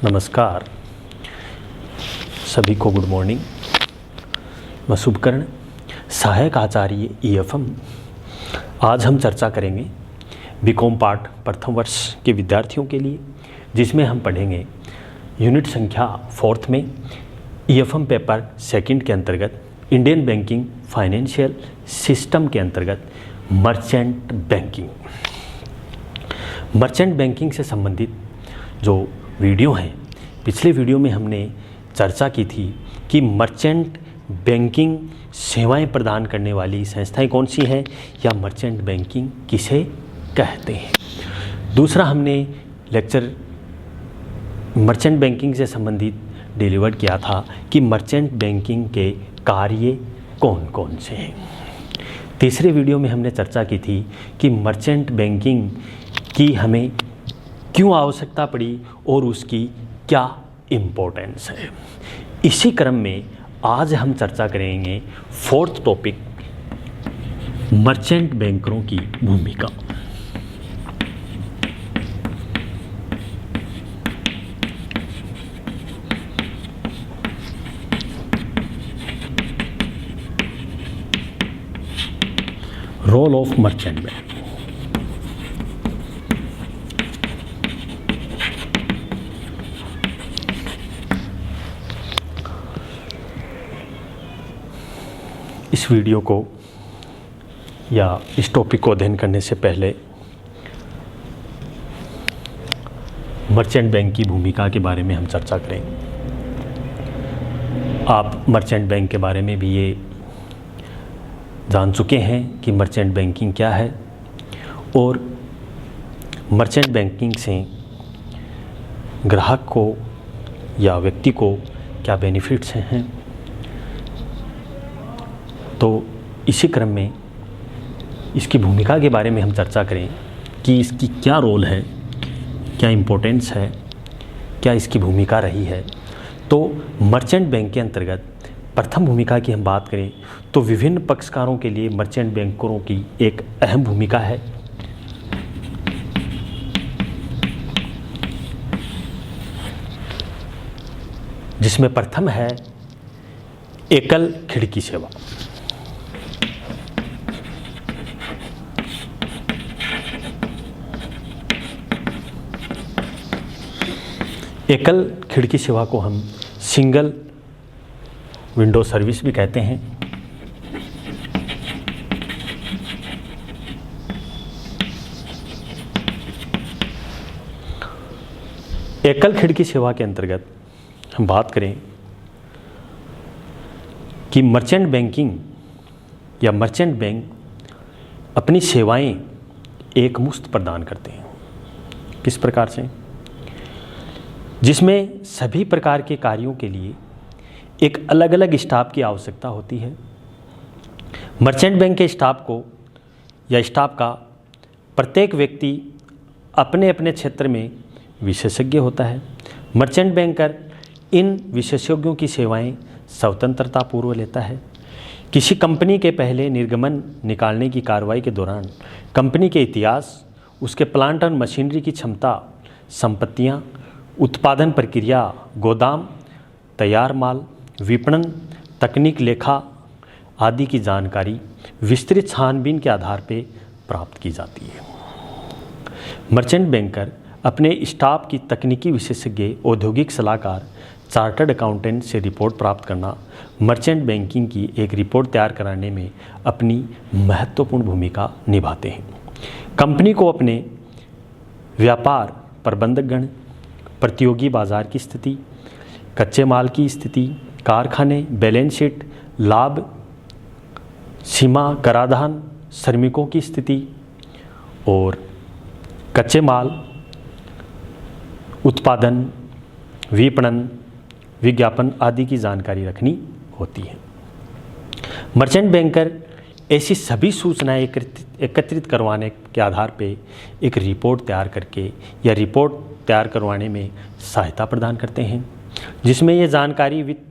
नमस्कार, सभी को गुड मॉर्निंग। मैं शुभकर्ण, सहायक आचार्य EFM। आज हम चर्चा करेंगे बीकॉम पार्ट प्रथम वर्ष के विद्यार्थियों के लिए, जिसमें हम पढ़ेंगे यूनिट संख्या 4 में EFM पेपर 2 के अंतर्गत इंडियन बैंकिंग फाइनेंशियल सिस्टम के अंतर्गत मर्चेंट बैंकिंग। मर्चेंट बैंकिंग से संबंधित जो वीडियो हैं, पिछले वीडियो में हमने चर्चा की थी कि मर्चेंट बैंकिंग सेवाएं प्रदान करने वाली संस्थाएं कौन सी हैं या मर्चेंट बैंकिंग किसे कहते हैं। दूसरा हमने लेक्चर मर्चेंट बैंकिंग से संबंधित डिलीवर किया था कि मर्चेंट बैंकिंग के कार्य कौन कौन से हैं। तीसरे वीडियो में हमने चर्चा की थी कि मर्चेंट बैंकिंग की हमें क्यों आवश्यकता पड़ी और उसकी क्या इम्पोर्टेंस है। इसी क्रम में आज हम चर्चा करेंगे 4th टॉपिक, मर्चेंट बैंकरों की भूमिका। Role of merchant bank. इस वीडियो को या इस टॉपिक को अध्ययन करने से पहले मर्चेंट बैंक की भूमिका के बारे में हम चर्चा करेंगे। आप मर्चेंट बैंक के बारे में भी ये जान चुके हैं कि मर्चेंट बैंकिंग क्या है और मर्चेंट बैंकिंग से ग्राहक को या व्यक्ति को क्या बेनिफिट्स हैं। तो इसी क्रम में इसकी भूमिका के बारे में हम चर्चा करें कि इसकी क्या रोल है, क्या इम्पोर्टेंस है, क्या इसकी भूमिका रही है। तो मर्चेंट बैंक के अंतर्गत प्रथम भूमिका की हम बात करें तो विभिन्न पक्षकारों के लिए मर्चेंट बैंकरों की एक अहम भूमिका है। जिसमें प्रथम है एकल खिड़की सेवा। एकल खिड़की सेवा को हम सिंगल विंडो सर्विस भी कहते हैं। एकल खिड़की सेवा के अंतर्गत हम बात करें कि मर्चेंट बैंकिंग या मर्चेंट बैंक अपनी सेवाएं एकमुश्त प्रदान करते हैं। किस प्रकार से? जिसमें सभी प्रकार के कार्यों के लिए एक अलग अलग स्टाफ की आवश्यकता होती है। मर्चेंट बैंक के स्टाफ को या स्टाफ का प्रत्येक व्यक्ति अपने अपने क्षेत्र में विशेषज्ञ होता है। मर्चेंट बैंकर इन विशेषज्ञों की सेवाएं स्वतंत्रता पूर्व लेता है। किसी कंपनी के पहले निर्गमन निकालने की कार्रवाई के दौरान कंपनी के इतिहास, उसके प्लांट और मशीनरी की क्षमता, संपत्तियां, उत्पादन प्रक्रिया, गोदाम, तैयार माल, विपणन, तकनीक, लेखा आदि की जानकारी विस्तृत छानबीन के आधार पर प्राप्त की जाती है। मर्चेंट बैंकर अपने स्टाफ की तकनीकी विशेषज्ञ, औद्योगिक सलाहकार, चार्टर्ड अकाउंटेंट से रिपोर्ट प्राप्त करना मर्चेंट बैंकिंग की एक रिपोर्ट तैयार कराने में अपनी महत्वपूर्ण भूमिका निभाते हैं। कंपनी को अपने व्यापार प्रबंधकगण, प्रतियोगी बाजार की स्थिति, कच्चे माल की स्थिति, कारखाने, बैलेंस शीट, लाभ, सीमा, कराधान, श्रमिकों की स्थिति और कच्चे माल, उत्पादन, विपणन, विज्ञापन आदि की जानकारी रखनी होती है। मर्चेंट बैंकर ऐसी सभी सूचनाएं एकत्रित करवाने के आधार पे एक रिपोर्ट तैयार करके या रिपोर्ट तैयार करवाने में सहायता प्रदान करते हैं। जिसमें ये जानकारी वित्त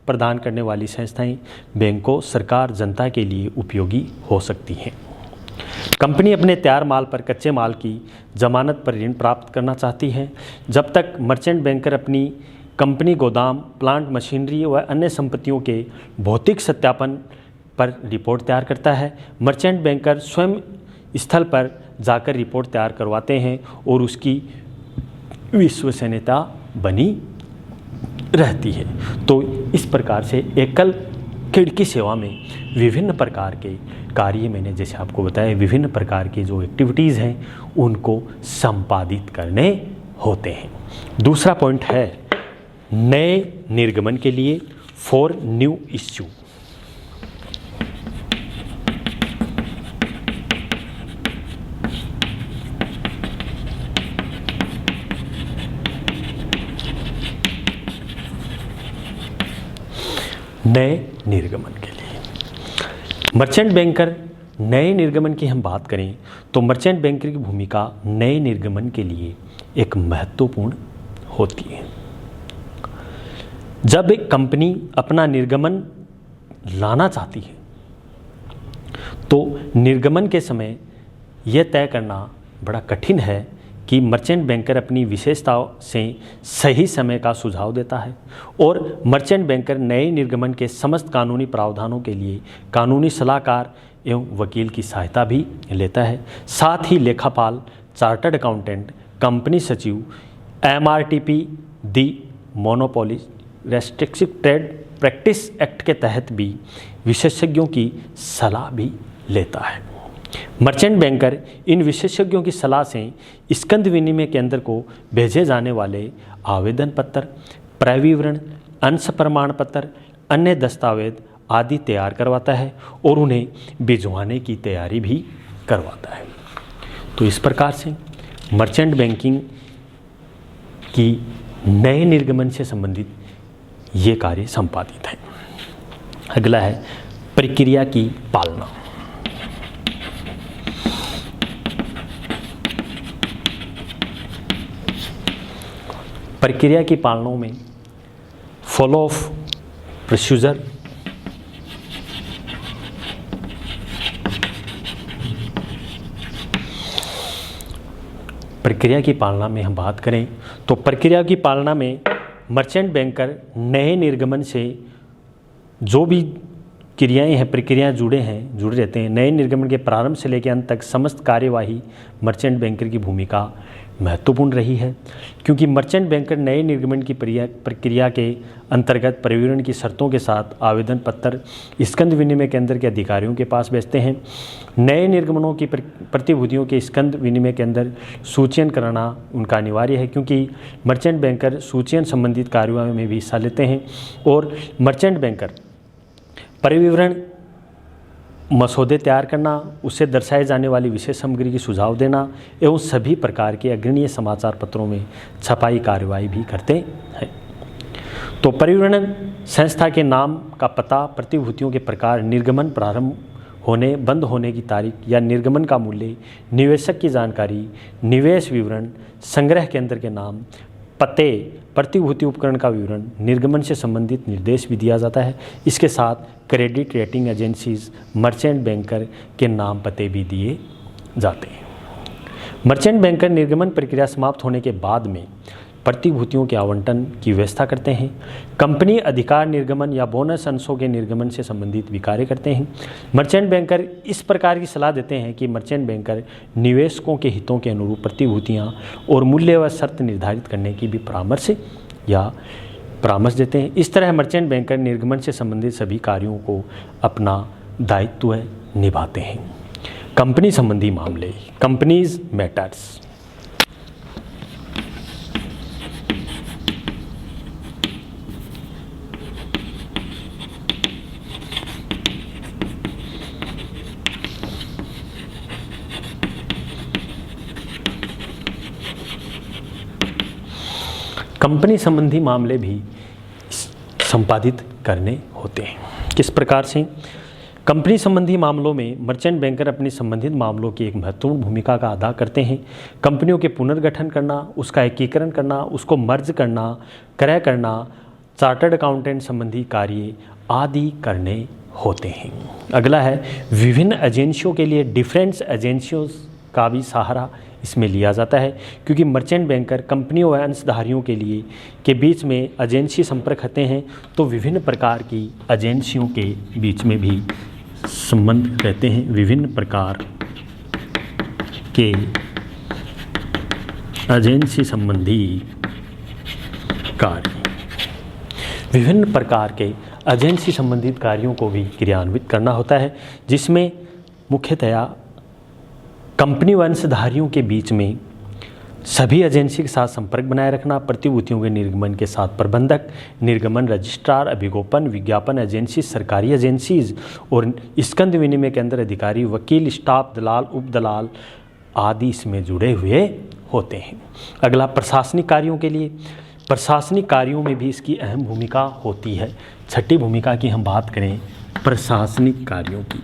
प्रदान करने वाली संस्थाएं बैंकों, सरकार, जनता के लिए उपयोगी हो सकती हैं। कंपनी अपने तैयार माल पर कच्चे माल की जमानत पर ऋण प्राप्त करना चाहती है। जब तक मर्चेंट बैंकर अपनी कंपनी गोदाम, प्लांट, मशीनरी व अन्य संपत्तियों के भौतिक सत्यापन पर रिपोर्ट तैयार करता है, मर्चेंट बैंकर स्वयं स्थल पर जाकर रिपोर्ट तैयार करवाते हैं और उसकी विश्वसनीयता बनी रहती है। तो इस प्रकार से एकल खिड़की सेवा में विभिन्न प्रकार के कार्य, मैंने जैसे आपको बताया, विभिन्न प्रकार की जो एक्टिविटीज़ हैं उनको संपादित करने होते हैं। दूसरा पॉइंट है नए निर्गमन के लिए फॉर न्यू इश्यू। नए निर्गमन के लिए मर्चेंट बैंकर, नए निर्गमन की हम बात करें तो मर्चेंट बैंकर की भूमिका नए निर्गमन के लिए एक महत्वपूर्ण होती है। जब एक कंपनी अपना निर्गमन लाना चाहती है तो निर्गमन के समय यह तय करना बड़ा कठिन है कि मर्चेंट बैंकर अपनी विशेषताओं से सही समय का सुझाव देता है और मर्चेंट बैंकर नए निर्गमन के समस्त कानूनी प्रावधानों के लिए कानूनी सलाहकार एवं वकील की सहायता भी लेता है। साथ ही लेखापाल, चार्टर्ड अकाउंटेंट, कंपनी सचिव, MRTP the monopoly restrictive trade practice act के तहत भी विशेषज्ञों की सलाह भी लेता है। मर्चेंट बैंकर इन विशेषज्ञों की सलाह से स्कंद विनिमय केंद्र को भेजे जाने वाले आवेदन पत्र, क्रय विवरण, अंश प्रमाण पत्र, अन्य दस्तावेज आदि तैयार करवाता है और उन्हें भिजवाने की तैयारी भी करवाता है। तो इस प्रकार से मर्चेंट बैंकिंग की नए निर्गमन से संबंधित ये कार्य संपादित है। अगला है प्रक्रिया की पालना। प्रक्रिया की पालना में फॉलो ऑफ प्रोसीजर, प्रक्रिया की पालना में हम बात करें तो प्रक्रिया की पालना में मर्चेंट बैंकर नए निर्गमन से जो भी क्रियाएं हैं, प्रक्रियाएं जुड़े रहते हैं। नए निर्गमन के प्रारंभ से लेकर अंत तक समस्त कार्यवाही मर्चेंट बैंकर की भूमिका महत्वपूर्ण रही है, क्योंकि मर्चेंट बैंकर नए निर्गमन की प्रक्रिया के अंतर्गत परिवहन की शर्तों के साथ आवेदन पत्र स्कंद विनिमय केंद्र के अधिकारियों के पास भेजते हैं। नए निर्गमनों की प्रतिभूतियों के स्कंद विनिमय केंद्र सूचयन कराना उनका अनिवार्य है, क्योंकि मर्चेंट बैंकर सूचयन संबंधित कार्यवाही में भी हिस्सा लेते हैं और मर्चेंट बैंकर परिविवरण मसौदे तैयार करना, उससे दर्शाए जाने वाली विशेष सामग्री की सुझाव देना एवं सभी प्रकार के अग्रणीय समाचार पत्रों में छपाई कार्यवाही भी करते हैं। तो परिविवरण संस्था के नाम का पता, प्रतिभूतियों के प्रकार, निर्गमन प्रारंभ होने बंद होने की तारीख या निर्गमन का मूल्य, निवेशक की जानकारी, निवेश विवरण, संग्रह केंद्र के नाम, पते, प्रतिभूति उपकरण का विवरण, निर्गमन से संबंधित निर्देश भी दिया जाता है। इसके साथ credit rating agencies merchant banker के नाम पते भी दिए जाते हैं। मर्चेंट बैंकर निर्गमन प्रक्रिया समाप्त होने के बाद में प्रतिभूतियों के आवंटन की व्यवस्था करते हैं। कंपनी अधिकार निर्गमन या बोनस अंशों के निर्गमन से संबंधित भी कार्य करते हैं। मर्चेंट बैंकर इस प्रकार की सलाह देते हैं कि मर्चेंट बैंकर निवेशकों के हितों के अनुरूप प्रतिभूतियां और मूल्य व शर्त निर्धारित करने की भी परामर्श देते हैं। इस तरह मर्चेंट बैंकर निर्गमन से संबंधित सभी कार्यों को अपना दायित्व निभाते हैं। कंपनी संबंधी मामले, कंपनीज मैटर्स। कंपनी संबंधी मामले भी संपादित करने होते हैं। किस प्रकार से? कंपनी संबंधी मामलों में मर्चेंट बैंकर अपनी संबंधित मामलों की एक महत्वपूर्ण भूमिका का अदा करते हैं। कंपनियों के पुनर्गठन करना, उसका एकीकरण करना, उसको मर्ज करना, क्रय करना, चार्टर्ड अकाउंटेंट संबंधी कार्य आदि करने होते हैं। अगला है विभिन्न एजेंसियों के लिए डिफरेंस एजेंसियों का भी सहारा इसमें लिया जाता है, क्योंकि मर्चेंट बैंकर कंपनियों व अंशधारियों के बीच में एजेंसी संपर्क होते हैं, तो विभिन्न प्रकार की एजेंसियों के बीच में भी संबंध रहते हैं। विभिन्न प्रकार के एजेंसी संबंधी कार्य, विभिन्न प्रकार के एजेंसी संबंधित कार्यों को भी क्रियान्वित करना होता है, जिसमें मुख्यतया कंपनी व अंशधारियों के बीच में सभी एजेंसी के साथ संपर्क बनाए रखना, प्रतिभूतियों के निर्गमन के साथ प्रबंधक, निर्गमन रजिस्ट्रार, अभिगोपन, विज्ञापन एजेंसी, सरकारी एजेंसीज और स्कंद विनिमय के अंदर अधिकारी, वकील, स्टाफ, दलाल, उपदलाल आदि इसमें जुड़े हुए होते हैं। अगला प्रशासनिक कार्यों के लिए, प्रशासनिक कार्यों में भी इसकी अहम भूमिका होती है। छठी भूमिका की हम बात करें प्रशासनिक कार्यों की,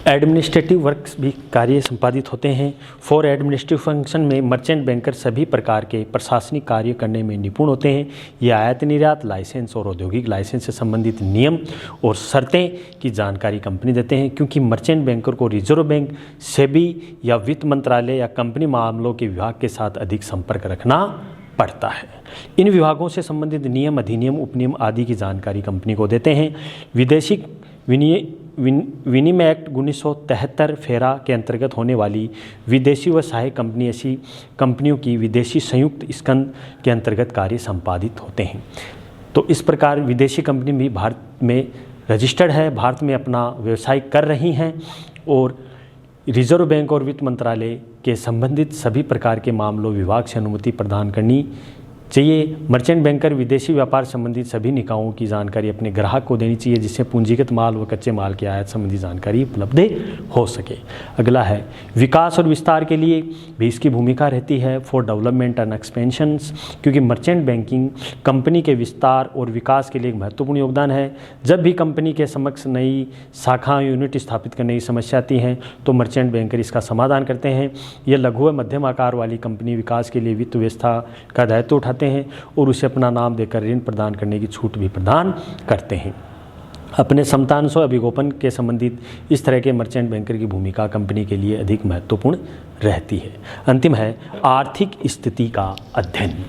एडमिनिस्ट्रेटिव वर्क्स भी कार्य संपादित होते हैं। फॉर एडमिनिस्ट्रेटिव फंक्शन में मर्चेंट बैंकर सभी प्रकार के प्रशासनिक कार्य करने में निपुण होते हैं। ये आयात निर्यात, लाइसेंस और औद्योगिक लाइसेंस से संबंधित नियम और शर्तें की जानकारी कंपनी देते हैं, क्योंकि मर्चेंट बैंकर को रिजर्व बैंक, सेबी या वित्त मंत्रालय या कंपनी मामलों के विभाग के साथ अधिक संपर्क रखना पड़ता है। इन विभागों से संबंधित नियम, अधिनियम, उपनियम आदि की जानकारी कंपनी को देते हैं। विदेशी विनिमय एक्ट 1973 फेरा के अंतर्गत होने वाली विदेशी व सहायक कंपनी ऐसी कंपनियों की विदेशी संयुक्त स्कंद के अंतर्गत कार्य संपादित होते हैं। तो इस प्रकार विदेशी कंपनी भी भारत में रजिस्टर्ड है, भारत में अपना व्यवसाय कर रही हैं और रिजर्व बैंक और वित्त मंत्रालय के संबंधित सभी प्रकार के मामलों विभाग से अनुमति प्रदान करनी चाहिए। मर्चेंट बैंकर विदेशी व्यापार संबंधित सभी निकायों की जानकारी अपने ग्राहक को देनी चाहिए, जिससे पूंजीगत माल व कच्चे माल की आयात संबंधी जानकारी उपलब्ध हो सके। अगला है विकास और विस्तार के लिए भी इसकी भूमिका रहती है। फॉर डेवलपमेंट एंड एक्सपेंशंस, क्योंकि मर्चेंट बैंकिंग कंपनी के विस्तार और विकास के लिए एक महत्वपूर्ण योगदान है। जब भी कंपनी के समक्ष नई शाखा यूनिट स्थापित करने की समस्या आती है तो मर्चेंट बैंकर इसका समाधान करते हैं। यह लघु व मध्यम आकार वाली कंपनी विकास के लिए वित्त व्यवस्था का दायित्व उठाते हैं और उसे अपना नाम देकर ऋण प्रदान करने की छूट भी प्रदान करते हैं। अपने समतांशों अभिगोपन के संबंधित इस तरह के मर्चेंट बैंकर की भूमिका कंपनी के लिए अधिक महत्वपूर्ण रहती है। अंतिम है आर्थिक स्थिति का अध्ययन।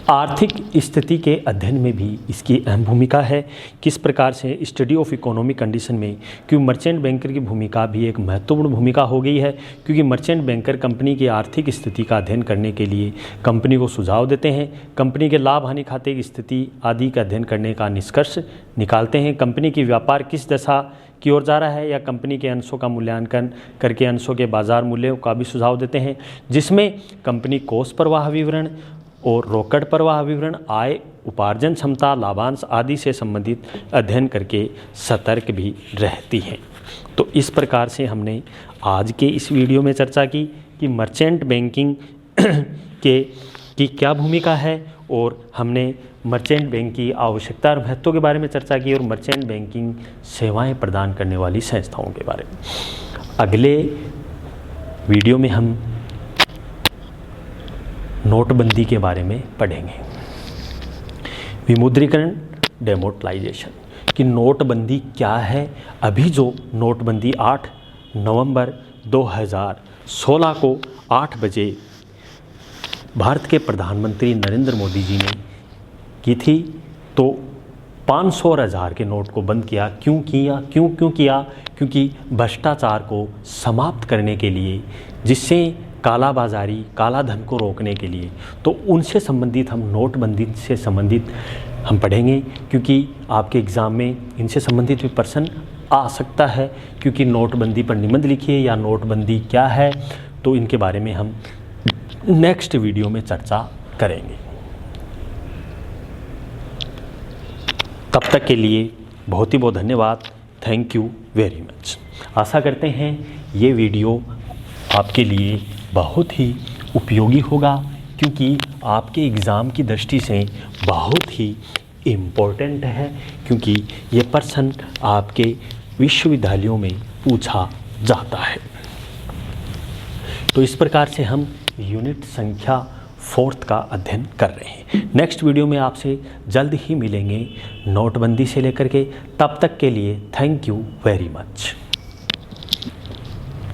आर्थिक स्थिति के अध्ययन में भी इसकी अहम भूमिका है। किस प्रकार से स्टडी ऑफ इकोनॉमिक कंडीशन में, क्योंकि मर्चेंट बैंकर की भूमिका भी एक महत्वपूर्ण भूमिका हो गई है, क्योंकि मर्चेंट बैंकर कंपनी की आर्थिक स्थिति का अध्ययन करने के लिए कंपनी को सुझाव देते हैं। कंपनी के लाभ हानि खाते की स्थिति आदि का अध्ययन करने का निष्कर्ष निकालते हैं। कंपनी की व्यापार किस दशा की ओर जा रहा है या कंपनी के अंशों का मूल्यांकन करके अंशों के बाजार मूल्यों का भी सुझाव देते हैं, जिसमें कंपनी कोष प्रवाह विवरण और रोकड़ प्रवाह विवरण, आय, उपार्जन क्षमता, लाभांश आदि से संबंधित अध्ययन करके सतर्क भी रहती है। तो इस प्रकार से हमने आज के इस वीडियो में चर्चा की कि मर्चेंट बैंकिंग की क्या भूमिका है और हमने मर्चेंट बैंक की आवश्यकता और महत्व के बारे में चर्चा की और मर्चेंट बैंकिंग सेवाएं प्रदान करने वाली संस्थाओं के बारे में। अगले वीडियो में हम नोटबंदी के बारे में पढ़ेंगे। विमुद्रीकरण, डेमोनेटाइजेशन कि नोटबंदी क्या है। अभी जो नोटबंदी 8 नवंबर 2016 को 8 बजे भारत के प्रधानमंत्री नरेंद्र मोदी जी ने की थी, तो 500 और 1000 के नोट को बंद किया। क्यों किया? क्योंकि भ्रष्टाचार को समाप्त करने के लिए, जिससे कालाबाजारी, काला धन को रोकने के लिए। तो उनसे संबंधित हम नोटबंदी से संबंधित हम पढ़ेंगे, क्योंकि आपके एग्ज़ाम में इनसे संबंधित भी प्रश्न आ सकता है, क्योंकि नोटबंदी पर निबंध लिखिए या नोटबंदी क्या है, तो इनके बारे में हम नेक्स्ट वीडियो में चर्चा करेंगे। तब तक के लिए बहुत ही बहुत धन्यवाद। Thank you very much. आशा करते हैं ये वीडियो आपके लिए बहुत ही उपयोगी होगा, क्योंकि आपके एग्ज़ाम की दृष्टि से बहुत ही इम्पोर्टेंट है, क्योंकि ये प्रश्न आपके विश्वविद्यालयों में पूछा जाता है। तो इस प्रकार से हम यूनिट संख्या 4 का अध्ययन कर रहे हैं। नेक्स्ट वीडियो में आपसे जल्द ही मिलेंगे नोटबंदी से लेकर के, तब तक के लिए थैंक यू वेरी मच।